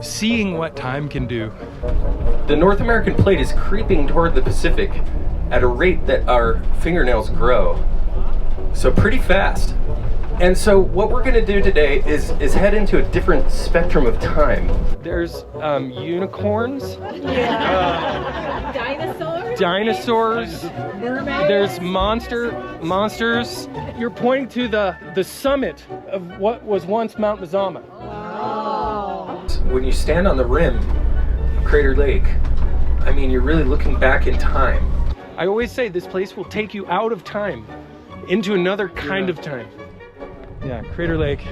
seeing what time can do. The North American plate is creeping toward the Pacific at a rate that our fingernails grow. So pretty fast. And so what we're gonna do today is head into a different spectrum of time. There's unicorns. Dinosaurs. Dinosaurs. Mermaids. There's monsters. You're pointing to the summit of what was once Mount Mazama. Wow. When you stand on the rim of Crater Lake, I mean, you're really looking back in time. I always say this place will take you out of time into another kind of time. Yeah, Crater Lake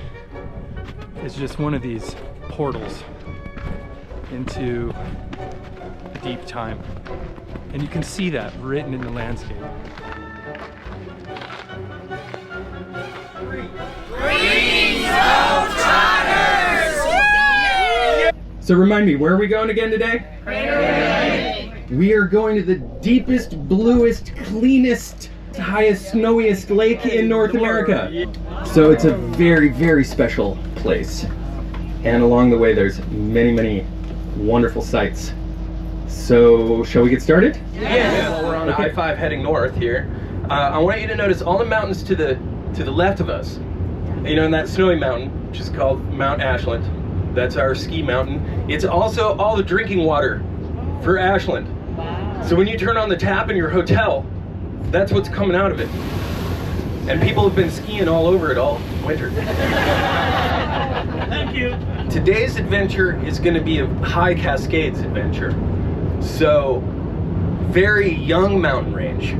is just one of these portals into deep time. And you can see that written in the landscape. So remind me, where are we going again today? Crater Lake. We are going to the deepest, bluest, cleanest, highest, snowiest lake in North America. So it's a very, very special place. And along the way, there's many, many wonderful sights. So, shall we get started? Yes. Well, we're on I-5 heading north here. I want you to notice all the mountains to the left of us. You know, in that snowy mountain, which is called Mount Ashland. That's our ski mountain. It's also all the drinking water for Ashland. Wow. So when you turn on the tap in your hotel, that's what's coming out of it. And people have been skiing all over it all winter. Thank you. Today's adventure is going to be a high Cascades adventure. So, very young mountain range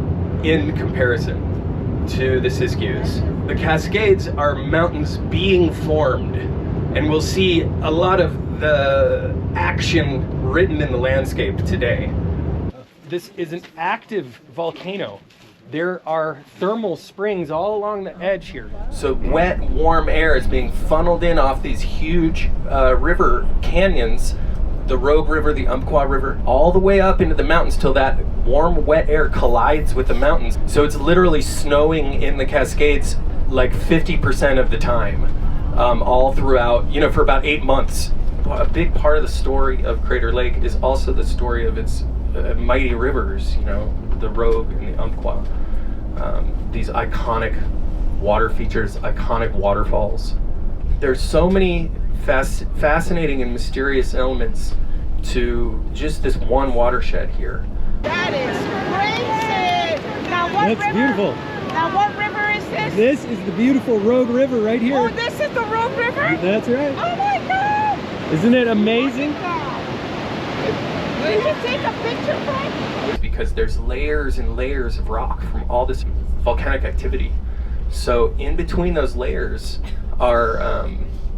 in comparison to the Siskiyous. The Cascades are mountains being formed, and we'll see a lot of the action written in the landscape today. This is an active volcano. There are thermal springs all along the edge here. So wet, warm air is being funneled in off these huge river canyons, the Rogue River, the Umpqua River, all the way up into the mountains till that warm, wet air collides with the mountains. So it's literally snowing in the Cascades like 50% of the time, all throughout, you know, for about 8 months. A big part of the story of Crater Lake is also the story of its mighty rivers, you know, the Rogue and the Umpqua. These iconic water features, iconic waterfalls. There's so many fascinating and mysterious elements to just this one watershed here. That is crazy! Now what That's river? beautiful. Now what river is this? This is the beautiful Rogue River right here. Oh, this is the Rogue River? That's right. Oh my God! Isn't it amazing? Did you take a picture, Frank? Because there's layers and layers of rock from all this volcanic activity. So in between those layers are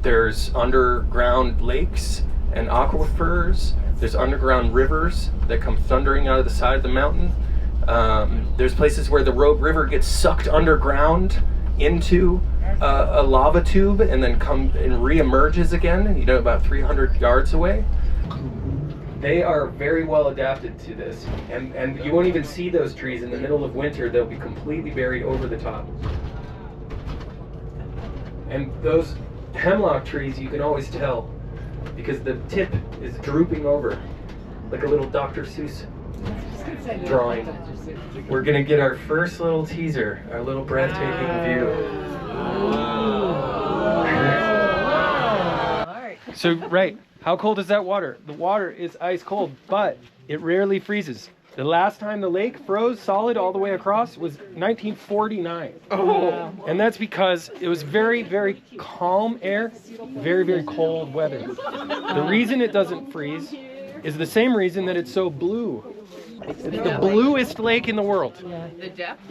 there's underground lakes and aquifers. There's underground rivers that come thundering out of the side of the mountain. There's places where the Rogue River gets sucked underground into a lava tube and then re-emerges again, you know, about 300 yards away. They are very well adapted to this, and you won't even see those trees in the middle of winter. They'll be completely buried over the top. And those hemlock trees, you can always tell because the tip is drooping over like a little Dr. Seuss drawing. We're gonna get our first little teaser, our little breathtaking view. So, right, how cold is that water? The water is ice cold, but it rarely freezes. The last time the lake froze solid all the way across was 1949. Oh. And that's because it was very, very calm air, very, very cold weather. The reason it doesn't freeze is the same reason that it's so blue. It's the bluest lake in the world. The depth?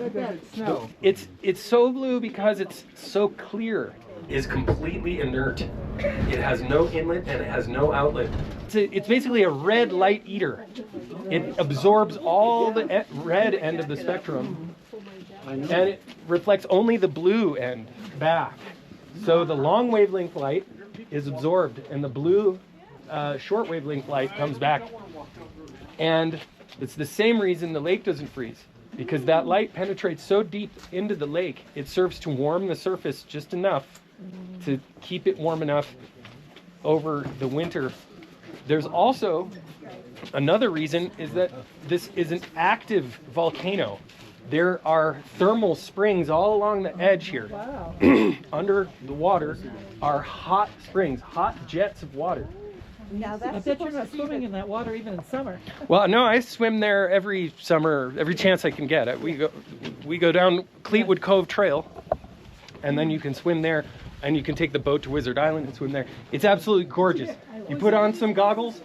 Snow. It's so blue because it's so clear. Is completely inert. It has no inlet and it has no outlet. It's basically a red light eater. It absorbs all the red end of the spectrum, and it reflects only the blue end back. So the long wavelength light is absorbed, and the blue short wavelength light comes back. And it's the same reason the lake doesn't freeze, because that light penetrates so deep into the lake, it serves to warm the surface just enough to keep it warm enough over the winter There's also another reason is that this is an active volcano. There are thermal springs all along the edge here. Wow. Under the water are hot springs, hot jets of water. Now I bet you're not swimming in that water even in summer. Well, no, I swim there every summer, every chance I can get. We go down Cleetwood Cove Trail, and then you can swim there, and you can take the boat to Wizard Island and swim there. It's absolutely gorgeous. You put on some goggles,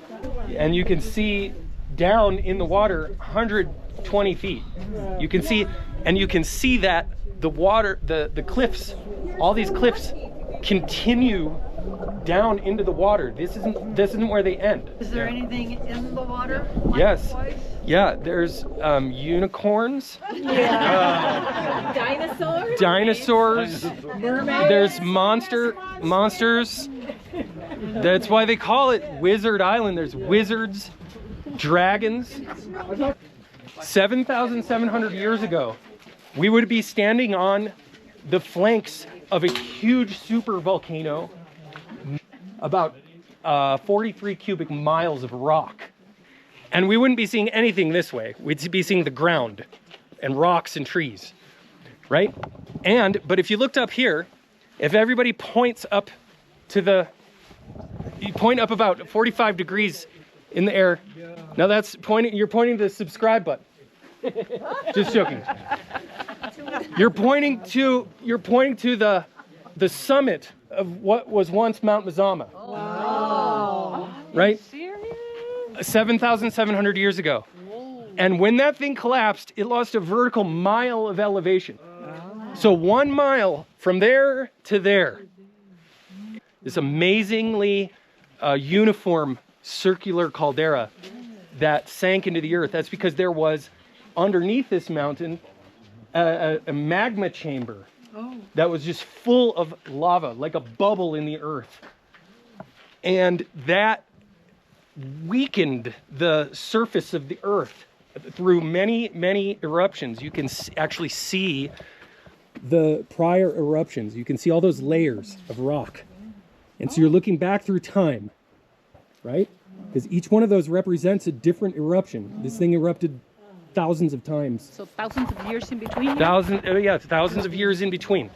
and you can see down in the water 120 feet. You can see that the water, the cliffs, all these cliffs continue down into the water. This isn't where they end. Is there anything in the water? Yes. Likewise? Yeah, there's unicorns. Dinosaurs. There's monsters. That's why they call it Wizard Island. There's wizards, dragons. 7,700 years ago, we would be standing on the flanks of a huge super volcano, about 43 cubic miles of rock. And we wouldn't be seeing anything this way. We'd be seeing the ground and rocks and trees, right? But if you looked up here, if everybody points up to you point up about 45 degrees in the air. Now you're pointing to the subscribe button. Just joking. You're pointing to the summit of what was once Mount Mazama. Wow. Right? Serious? 7,700 years ago. And when that thing collapsed, it lost a vertical mile of elevation. So 1 mile from there to there. This amazingly uniform circular caldera that sank into the earth. That's because there was underneath this mountain a magma chamber that was just full of lava, like a bubble in the earth. And that weakened the surface of the earth through many, many eruptions. You can actually see the prior eruptions. You can see all those layers of rock. And so you're looking back through time, right? Because each one of those represents a different eruption. This thing erupted thousands of times. So thousands of years in between? Thousands of years in between.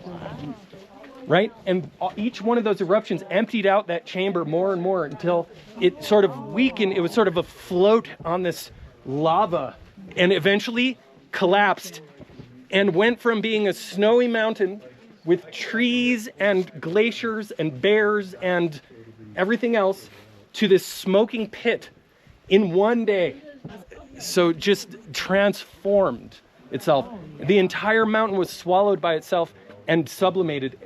Right? And each one of those eruptions emptied out that chamber more and more until it sort of weakened. It was sort of afloat on this lava and eventually collapsed and went from being a snowy mountain with trees and glaciers and bears and everything else to this smoking pit in one day. So just transformed itself. The entire mountain was swallowed by itself and sublimated,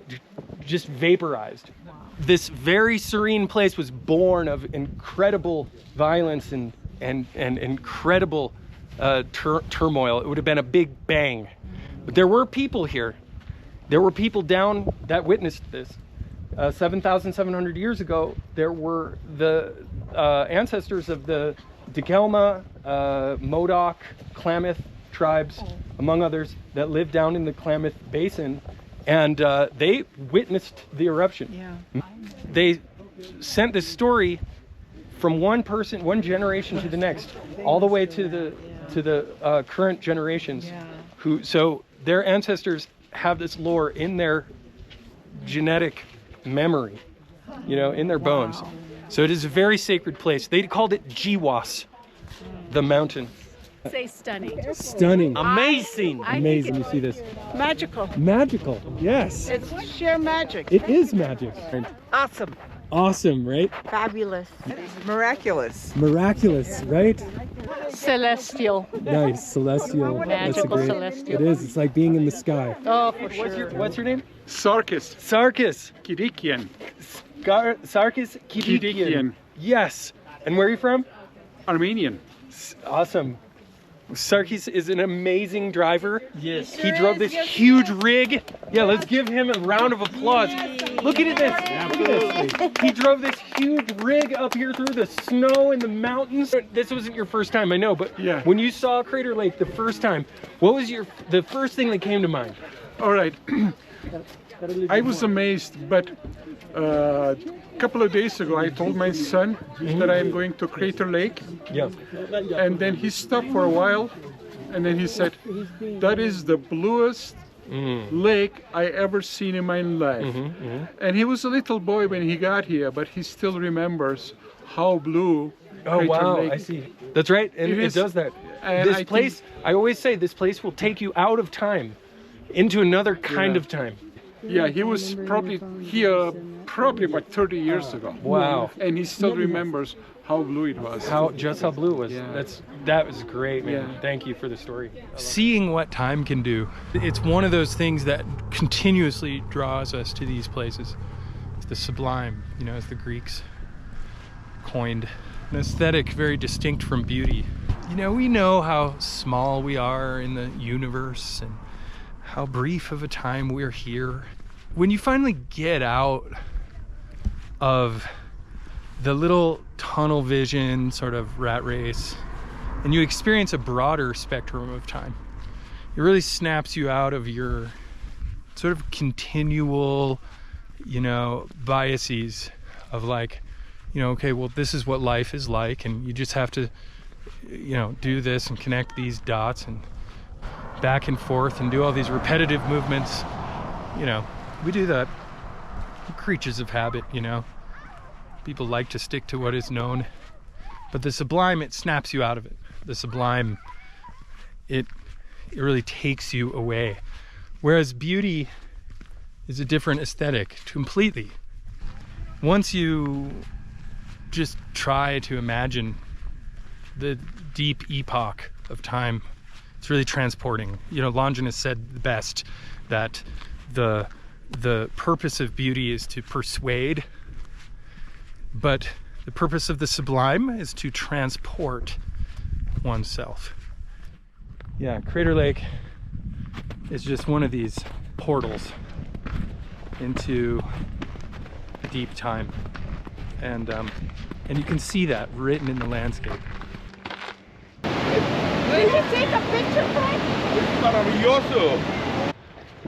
just vaporized. This very serene place was born of incredible violence and incredible turmoil. It would have been a big bang. But there were people here. There were people down that witnessed this. 7,700 years ago, there were the ancestors of the Dekelma, Modoc, Klamath tribes, among others, that lived down in the Klamath Basin, and they witnessed the eruption. Yeah. They sent this story from one generation to the next, all the way to the current generations. Yeah. So their ancestors have this lore in their genetic memory, in their bones. So it is a very sacred place. They called it Jiwas, the mountain. Say stunning. Stunning. Amazing. Amazing. You see this? Magical. Magical. Yes. It's sheer magic. It is magic. Awesome. Awesome, right? Fabulous. Miraculous. Miraculous, right? Celestial. Nice. Celestial. Magical That's celestial. It is. It's like being in the sky. Oh, for sure. What's your name? Sarkis, Sarkis. Kirikian, Sarkis Kidikian. Kidikian. Yes. And where are you from? Armenian. Awesome. Sarkis is an amazing driver. Yes. He drove this huge rig. Yeah, let's give him a round of applause. Look at this. Look at this. He drove this huge rig up here through the snow and the mountains. This wasn't your first time, I know, but Yeah. when you saw Crater Lake the first time, what was the first thing that came to mind? All right. I was amazed, but a couple of days ago I told my son that I am going to Crater Lake, Yeah. and then he stopped for a while, and then he said, that is the bluest lake I ever seen in my life. And he was a little boy when he got here, but he still remembers how blue Oh Crater wow, Lake. I see. That's right, and It it is- does that. and This I place, I always say, this place will take you out of time into another kind of time. Yeah, he was probably here probably about 30 years ago. Wow. And he still remembers how blue it was. How blue it was. Yeah. That was great, man. Yeah. Thank you for the story. Seeing what time can do. It's one of those things that continuously draws us to these places. It's the sublime, you know, as the Greeks coined. An aesthetic very distinct from beauty. You know, we know how small we are in the universe and how brief of a time we're here. When you finally get out of the little tunnel vision sort of rat race and you experience a broader spectrum of time, it really snaps you out of your sort of continual, you know, biases of like, you know, okay, well, this is what life is like, and you just have to, you know, do this and connect these dots and back and forth and do all these repetitive movements. You know, we do that. We're creatures of habit, you know. People like to stick to what is known. But the sublime, it snaps you out of it. The sublime, it really takes you away. Whereas beauty is a different aesthetic completely. Once you just try to imagine the deep epoch of time, it's really transporting. You know, Longinus said the best that the purpose of beauty is to persuade, but the purpose of the sublime is to transport oneself. Yeah, Crater Lake is just one of these portals into deep time, and you can see that written in the landscape. Will you take a picture, Frank?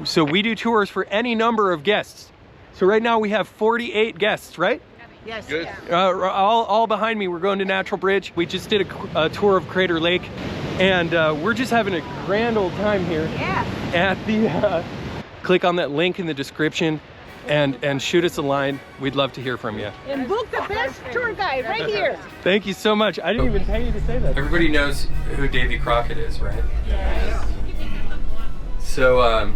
So we do tours for any number of guests. So right now we have 48 guests, right? Yes. Good. All behind me. We're going to Natural Bridge. We just did a tour of Crater Lake, and we're just having a grand old time here. Yeah. At the click on that link in the description and shoot us a line. We'd love to hear from you. And book the best tour guide right here. Thank you so much. I didn't even tell you to say that. Everybody knows who Davy Crockett is, right? Yes. So,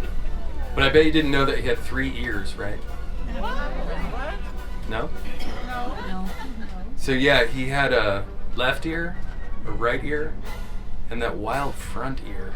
but I bet you didn't know that he had 3 ears, right? No? No. So yeah, he had a left ear, a right ear, and that wild front ear.